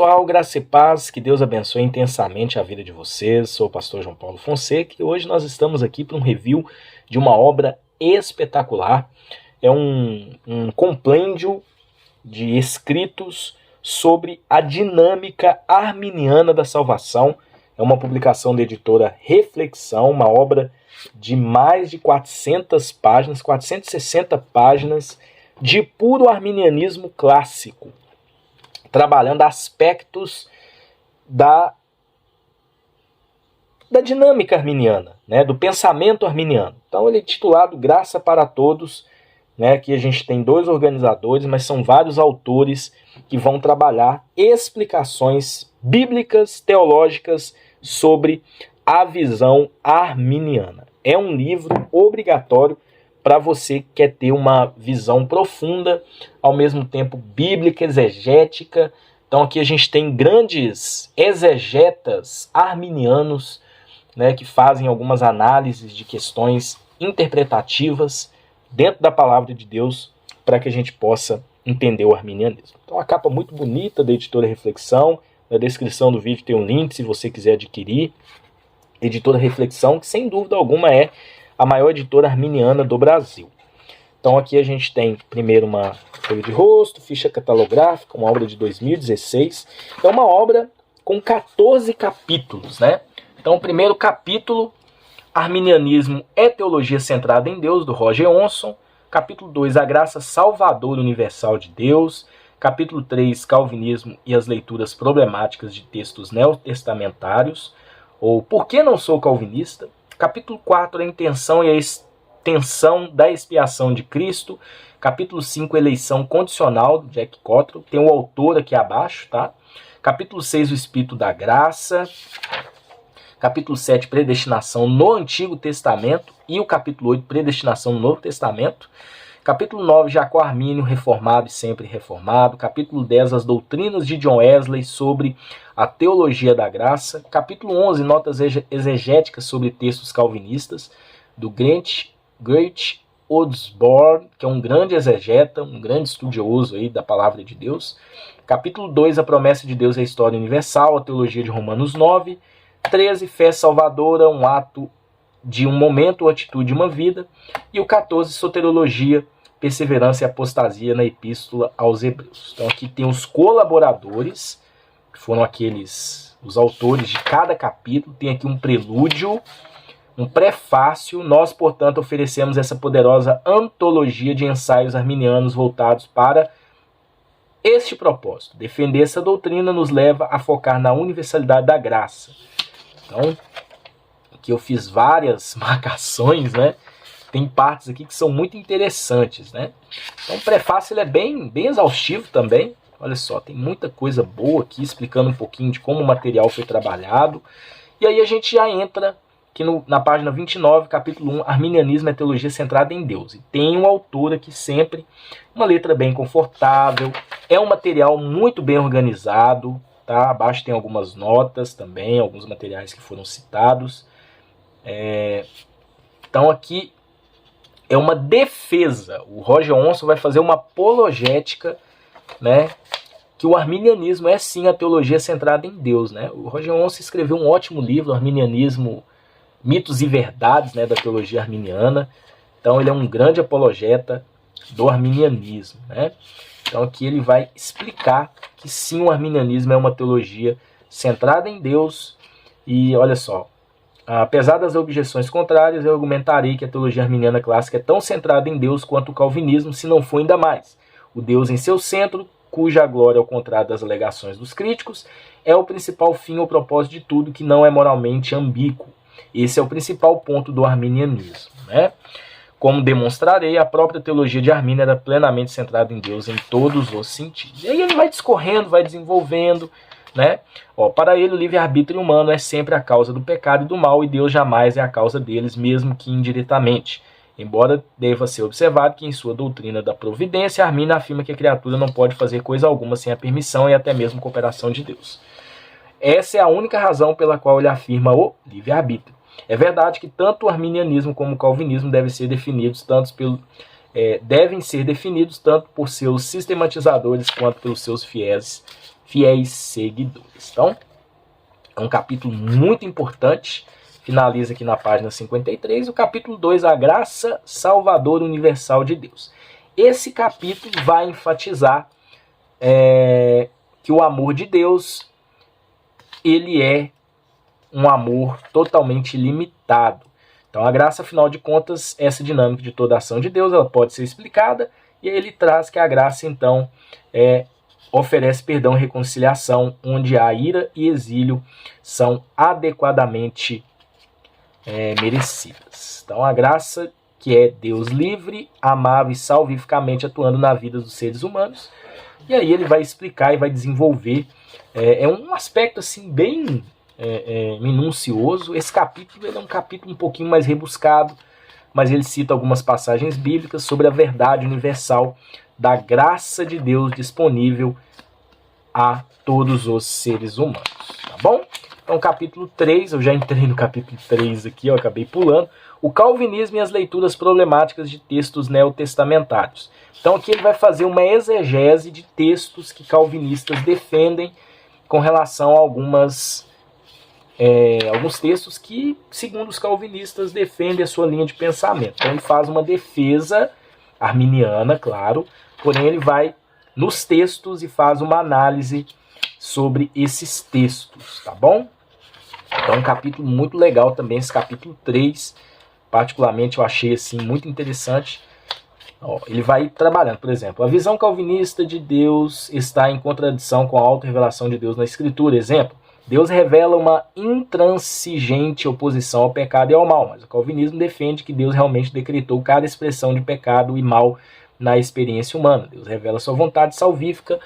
pessoal, graça e paz, que Deus abençoe intensamente a vida de vocês. Sou o pastor João Paulo Fonseca e hoje nós estamos aqui para um review de uma obra espetacular. É um compêndio de escritos sobre a dinâmica arminiana da salvação. É uma publicação da editora Reflexão, uma obra de mais de 400 páginas, 460 páginas de puro arminianismo clássico, trabalhando aspectos da dinâmica arminiana, né, do pensamento arminiano. Então ele é titulado Graça para Todos, né, que a gente tem 2 organizadores, mas são vários autores que vão trabalhar explicações bíblicas, teológicas sobre a visão arminiana. É um livro obrigatório para você que quer ter uma visão profunda, ao mesmo tempo bíblica, exegética. Então aqui a gente tem grandes exegetas arminianos, né, que fazem algumas análises de questões interpretativas dentro da palavra de Deus para que a gente possa entender o arminianismo. Então a capa muito bonita da editora Reflexão. Na descrição do vídeo tem um link se você quiser adquirir. Editora Reflexão, que sem dúvida alguma é a maior editora arminiana do Brasil. Então aqui a gente tem primeiro uma folha de rosto, ficha catalográfica, uma obra de 2016. É uma obra com 14 capítulos, né? Então o primeiro capítulo, Arminianismo é Teologia Centrada em Deus, do Roger Onson. Capítulo 2, A Graça Salvadora Universal de Deus. Capítulo 3, Calvinismo e as Leituras Problemáticas de Textos Neotestamentários, ou Por que não sou calvinista? Capítulo 4, A Intenção e a Extensão da Expiação de Cristo. Capítulo 5, Eleição Condicional, do Jack Cottrell. Tem o autor aqui abaixo, tá? Capítulo 6, O Espírito da Graça. Capítulo 7, Predestinação no Antigo Testamento. E o capítulo 8, Predestinação no Novo Testamento. Capítulo 9, Jacó Armínio, reformado e sempre reformado. Capítulo 10, As Doutrinas de John Wesley sobre a Teologia da Graça. Capítulo 11, Notas exegéticas sobre textos calvinistas, do Grant Osborne, que é um grande exegeta, um grande estudioso aí da palavra de Deus. Capítulo 2, A Promessa de Deus e a História Universal, a Teologia de Romanos 9. 13, Fé Salvadora, um ato de um momento ou atitude de uma vida. E o 14, Soteriologia, Perseverança e Apostasia na Epístola aos Hebreus. Então aqui tem os colaboradores, que foram os autores de cada capítulo. Tem aqui um prelúdio, um prefácio. Nós, portanto, oferecemos essa poderosa antologia de ensaios arminianos voltados para este propósito. Defender essa doutrina nos leva a focar na universalidade da graça. Então, aqui eu fiz várias marcações, né? Tem partes aqui que são muito interessantes, né? Então o prefácio ele é bem exaustivo também. Olha só, tem muita coisa boa aqui, explicando um pouquinho de como o material foi trabalhado. E aí a gente já entra aqui na página 29, capítulo 1, Arminianismo é Teologia Centrada em Deus. E tem um autor aqui sempre, uma letra bem confortável, é um material muito bem organizado, tá? Abaixo tem algumas notas também, alguns materiais que foram citados. Então aqui é uma defesa. O Roger Onson vai fazer uma apologética, né, que o arminianismo é sim a teologia centrada em Deus, né? O Roger Onson escreveu um ótimo livro, Arminianismo, Mitos e Verdades, né, da teologia arminiana. Então ele é um grande apologeta do arminianismo, né? Então aqui ele vai explicar que sim, o arminianismo é uma teologia centrada em Deus. E olha só, apesar das objeções contrárias, eu argumentarei que a teologia arminiana clássica é tão centrada em Deus quanto o calvinismo, se não for ainda mais. O Deus em seu centro, cuja glória, ao contrário das alegações dos críticos, é o principal fim ou propósito de tudo, que não é moralmente ambíguo. Esse é o principal ponto do arminianismo, né? Como demonstrarei, a própria teologia de Armínio era plenamente centrada em Deus em todos os sentidos. E aí ele vai discorrendo, vai desenvolvendo, né? Para ele, o livre-arbítrio humano é sempre a causa do pecado e do mal, e Deus jamais é a causa deles, mesmo que indiretamente. Embora deva ser observado que em sua doutrina da providência, Armínio afirma que a criatura não pode fazer coisa alguma sem a permissão e até mesmo cooperação de Deus. Essa é a única razão pela qual ele afirma o livre-arbítrio. É verdade que tanto o arminianismo como o calvinismo devem ser definidos tanto por seus sistematizadores quanto pelos seus fiéis fiéis seguidores. Então, é um capítulo muito importante. Finaliza aqui na página 53, o capítulo 2, a graça salvadora universal de Deus. Esse capítulo vai enfatizar que o amor de Deus, ele é um amor totalmente limitado. Então, a graça, afinal de contas, essa dinâmica de toda a ação de Deus, ela pode ser explicada, e aí ele traz que a graça, então, oferece perdão e reconciliação, onde a ira e exílio são adequadamente merecidas. Então, a graça, que é Deus livre, amável e salvificamente atuando na vida dos seres humanos. E aí ele vai explicar e vai desenvolver. É um aspecto assim bem minucioso. Esse capítulo ele é um capítulo um pouquinho mais rebuscado, mas ele cita algumas passagens bíblicas sobre a verdade universal da graça de Deus disponível a todos os seres humanos. Tá bom? Então, capítulo 3, eu já entrei no capítulo 3 aqui, eu acabei pulando. O calvinismo e as leituras problemáticas de textos neotestamentários. Então, aqui ele vai fazer uma exegese de textos que calvinistas defendem com relação a alguns textos que, segundo os calvinistas, defendem a sua linha de pensamento. Então, ele faz uma defesa arminiana, claro, porém ele vai nos textos e faz uma análise sobre esses textos, tá bom? Então, um capítulo muito legal também, esse capítulo 3, particularmente eu achei assim muito interessante. Ele vai trabalhando, por exemplo, a visão calvinista de Deus está em contradição com a auto-revelação de Deus na Escritura. Exemplo, Deus revela uma intransigente oposição ao pecado e ao mal, mas o calvinismo defende que Deus realmente decretou cada expressão de pecado e mal na experiência humana. Deus revela sua vontade salvífica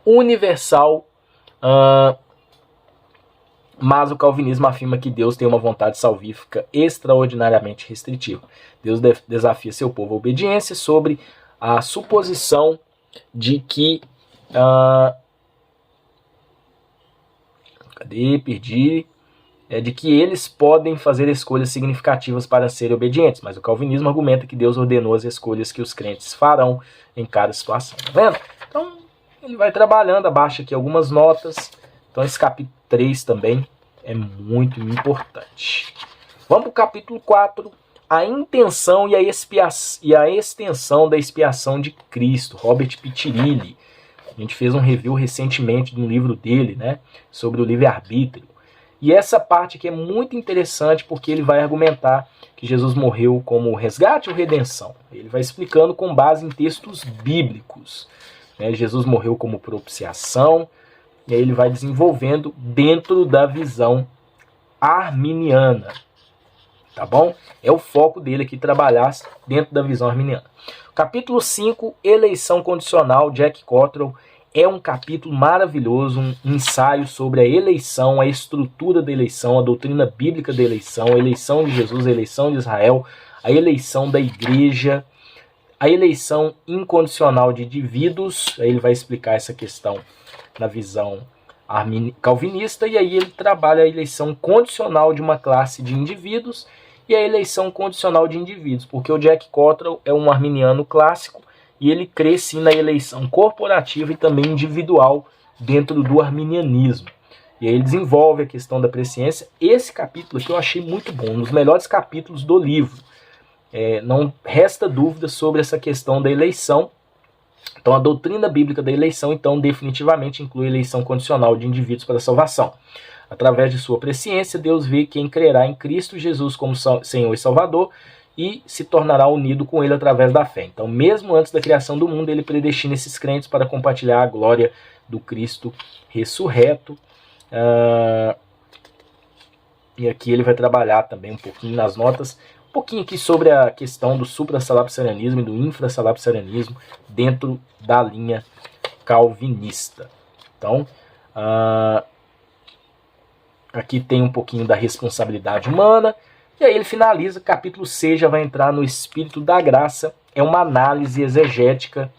universal, mas o calvinismo afirma que Deus tem uma vontade salvífica extraordinariamente restritiva. Deus desafia seu povo à obediência sobre a suposição de que de que eles podem fazer escolhas significativas para serem obedientes, mas o calvinismo argumenta que Deus ordenou as escolhas que os crentes farão em cada situação. Tá vendo? Então, ele vai trabalhando, abaixa aqui algumas notas. Então, esse capítulo 3 também é muito importante. Vamos para o capítulo 4, a intenção e a extensão da expiação de Cristo, Robert Pitirilli. A gente fez um review recentemente de um livro dele, né, sobre o livre-arbítrio. E essa parte aqui é muito interessante porque ele vai argumentar que Jesus morreu como resgate ou redenção. Ele vai explicando com base em textos bíblicos. Né? Jesus morreu como propiciação, e aí ele vai desenvolvendo dentro da visão arminiana. Tá bom? É o foco dele aqui, trabalhar dentro da visão arminiana. Capítulo 5, eleição condicional, Jack Cottrell. É um capítulo maravilhoso, um ensaio sobre a eleição, a estrutura da eleição, a doutrina bíblica da eleição, a eleição de Jesus, a eleição de Israel, a eleição da igreja, a eleição incondicional de indivíduos. Aí ele vai explicar essa questão na visão calvinista, e aí ele trabalha a eleição condicional de uma classe de indivíduos e a eleição condicional de indivíduos, porque o Jack Cottrell é um arminiano clássico, e ele crê sim na eleição corporativa e também individual dentro do arminianismo. E aí ele desenvolve a questão da presciência. Esse capítulo aqui eu achei muito bom, um dos melhores capítulos do livro. Não resta dúvida sobre essa questão da eleição. Então a doutrina bíblica da eleição, então, definitivamente inclui a eleição condicional de indivíduos para a salvação. Através de sua presciência, Deus vê quem crerá em Cristo Jesus como Senhor e Salvador, e se tornará unido com ele através da fé. Então, mesmo antes da criação do mundo, ele predestina esses crentes para compartilhar a glória do Cristo ressurreto. E aqui ele vai trabalhar também um pouquinho nas notas, um pouquinho aqui sobre a questão do supra-salapsarianismo e do infra-salapsarianismo dentro da linha calvinista. Então, aqui tem um pouquinho da responsabilidade humana. E aí ele finaliza, capítulo 6 já vai entrar no espírito da graça, é uma análise exegética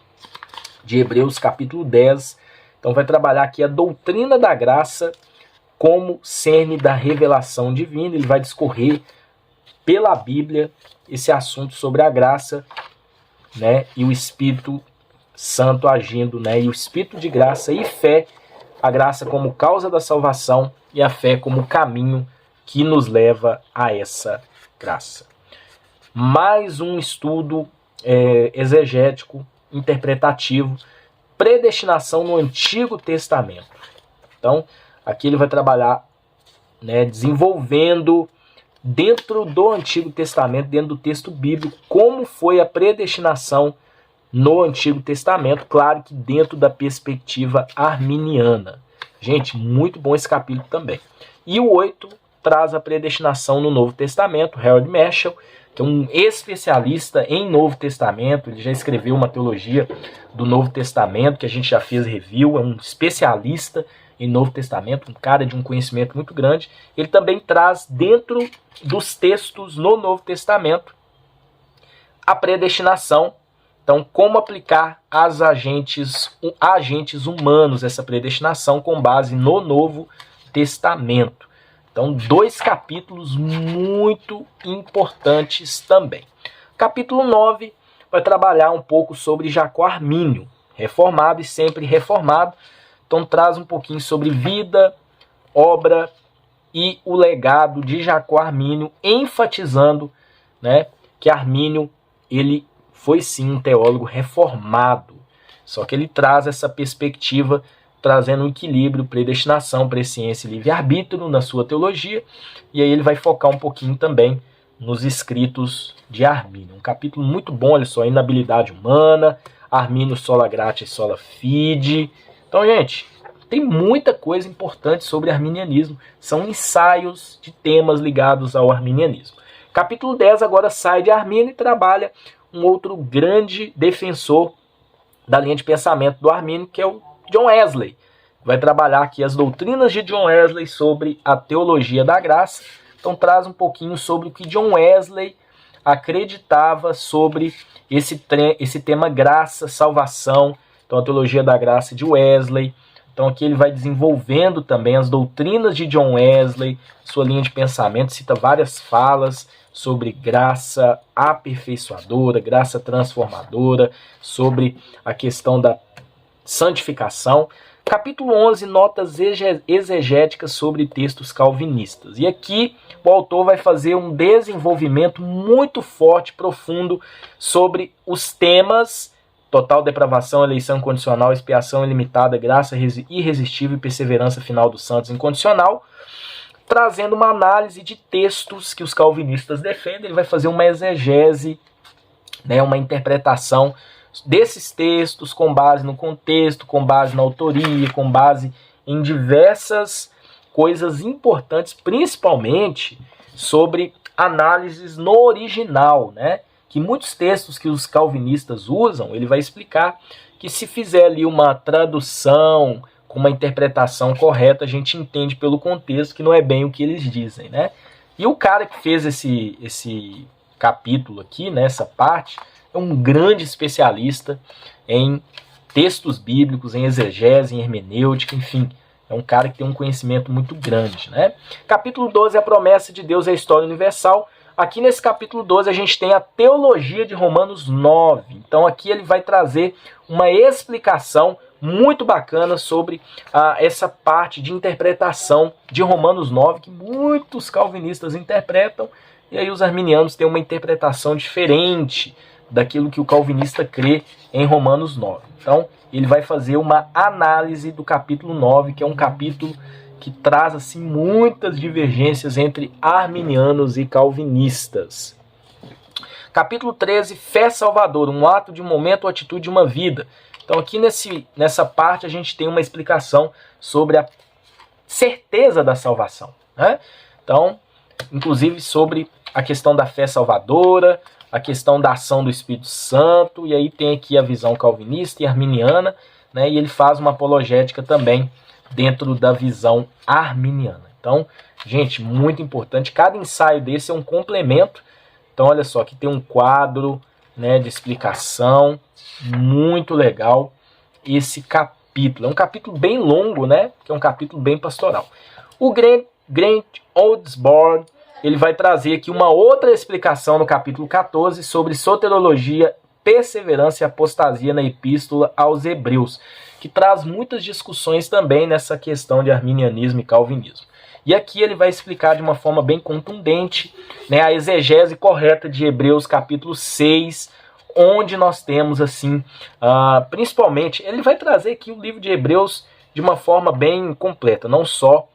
de Hebreus capítulo 10. Então vai trabalhar aqui a doutrina da graça como cerne da revelação divina. Ele vai discorrer pela Bíblia esse assunto sobre a graça, né, e o Espírito Santo agindo, né, e o Espírito de graça e fé a graça como causa da salvação e a fé como caminho que nos leva a essa graça. Mais um estudo exegético, interpretativo, predestinação no Antigo Testamento. Então, aqui ele vai trabalhar, né, desenvolvendo dentro do Antigo Testamento, dentro do texto bíblico, como foi a predestinação no Antigo Testamento, claro que dentro da perspectiva arminiana. Gente, muito bom esse capítulo também. E o 8 traz a predestinação no Novo Testamento, Harold Marshall, que é um especialista em Novo Testamento, ele já escreveu uma teologia do Novo Testamento, que a gente já fez review, é um especialista em Novo Testamento, um cara de um conhecimento muito grande. Ele também traz dentro dos textos no Novo Testamento a predestinação. Então, como aplicar aos agentes humanos essa predestinação com base no Novo Testamento. Então, 2 capítulos muito importantes também. Capítulo 9 vai trabalhar um pouco sobre Jacó Armínio, reformado e sempre reformado. Então, traz um pouquinho sobre vida, obra e o legado de Jacó Armínio, enfatizando, né, que Armínio ele foi sim um teólogo reformado. Só que ele traz essa perspectiva, trazendo um equilíbrio, predestinação, presciência e livre-arbítrio na sua teologia. E aí ele vai focar um pouquinho também nos escritos de Armínio. Um capítulo muito bom, olha só, inabilidade humana, Armínio sola gratia e sola fide. Então, gente, tem muita coisa importante sobre arminianismo. São ensaios de temas ligados ao arminianismo. Capítulo 10 agora sai de Armínio e trabalha um outro grande defensor da linha de pensamento do Armínio, que é o John Wesley. Vai trabalhar aqui as doutrinas de John Wesley sobre a teologia da graça. Então traz um pouquinho sobre o que John Wesley acreditava sobre esse tema graça, salvação. Então a teologia da graça de Wesley. Então aqui ele vai desenvolvendo também as doutrinas de John Wesley, sua linha de pensamento, cita várias falas sobre graça aperfeiçoadora, graça transformadora, sobre a questão da santificação. Capítulo 11, notas exegéticas sobre textos calvinistas. E aqui o autor vai fazer um desenvolvimento muito forte, profundo, sobre os temas total depravação, eleição condicional, expiação ilimitada, graça irresistível e perseverança final dos santos incondicional, trazendo uma análise de textos que os calvinistas defendem. Ele vai fazer uma exegese, né, uma interpretação desses textos com base no contexto, com base na autoria, com base em diversas coisas importantes, principalmente sobre análises no original, né? Que muitos textos que os calvinistas usam, ele vai explicar que se fizer ali uma tradução com uma interpretação correta, a gente entende pelo contexto que não é bem o que eles dizem, né? E o cara que fez esse capítulo aqui, né, essa parte, é um grande especialista em textos bíblicos, em exegese, em hermenêutica, enfim. É um cara que tem um conhecimento muito grande, né? Capítulo 12, a promessa de Deus é a história universal. Aqui nesse capítulo 12 a gente tem a teologia de Romanos 9. Então aqui ele vai trazer uma explicação muito bacana sobre essa parte de interpretação de Romanos 9, que muitos calvinistas interpretam, e aí os arminianos têm uma interpretação diferente daquilo que o calvinista crê em Romanos 9. Então ele vai fazer uma análise do capítulo 9, que é um capítulo que traz assim muitas divergências entre arminianos e calvinistas. Capítulo 13, fé salvadora, um ato de um momento ou atitude de uma vida. Então aqui nessa parte a gente tem uma explicação sobre a certeza da salvação, né? Então, inclusive sobre a questão da fé salvadora, a questão da ação do Espírito Santo, e aí tem aqui a visão calvinista e arminiana, né? E ele faz uma apologética também dentro da visão arminiana. Então, gente, muito importante. Cada ensaio desse é um complemento. Então, olha só, aqui tem um quadro, né, de explicação. Muito legal esse capítulo. É um capítulo bem longo, né? Que é um capítulo bem pastoral. O Grant Oddsworth, ele vai trazer aqui uma outra explicação no capítulo 14 sobre soteriologia, perseverança e apostasia na epístola aos Hebreus. que traz muitas discussões também nessa questão de arminianismo e calvinismo. E aqui ele vai explicar de uma forma bem contundente, né, a exegese correta de Hebreus capítulo 6, onde nós temos assim, principalmente, ele vai trazer aqui o livro de Hebreus de uma forma bem completa, não só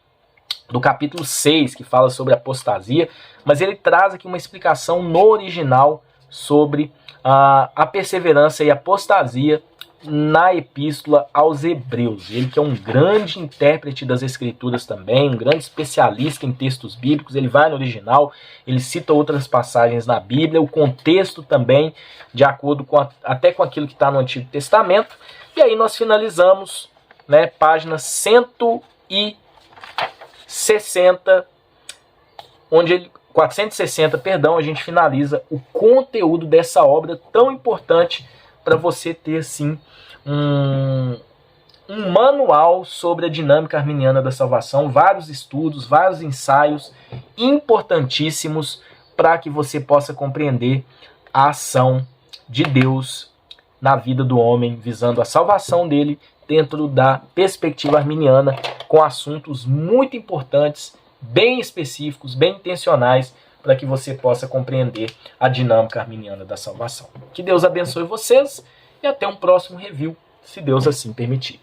do capítulo 6, que fala sobre apostasia, mas ele traz aqui uma explicação no original sobre a perseverança e apostasia na epístola aos Hebreus. Ele que é um grande intérprete das Escrituras também, um grande especialista em textos bíblicos, ele vai no original, ele cita outras passagens na Bíblia, o contexto também, de acordo com até com aquilo que está no Antigo Testamento. E aí nós finalizamos, né, página 460, onde 460, perdão, a gente finaliza o conteúdo dessa obra tão importante para você ter, sim, um manual sobre a dinâmica arminiana da salvação, vários estudos, vários ensaios importantíssimos para que você possa compreender a ação de Deus na vida do homem, visando a salvação dele dentro da perspectiva arminiana, com assuntos muito importantes, bem específicos, bem intencionais, para que você possa compreender a dinâmica arminiana da salvação. Que Deus abençoe vocês e até um próximo review, se Deus assim permitir.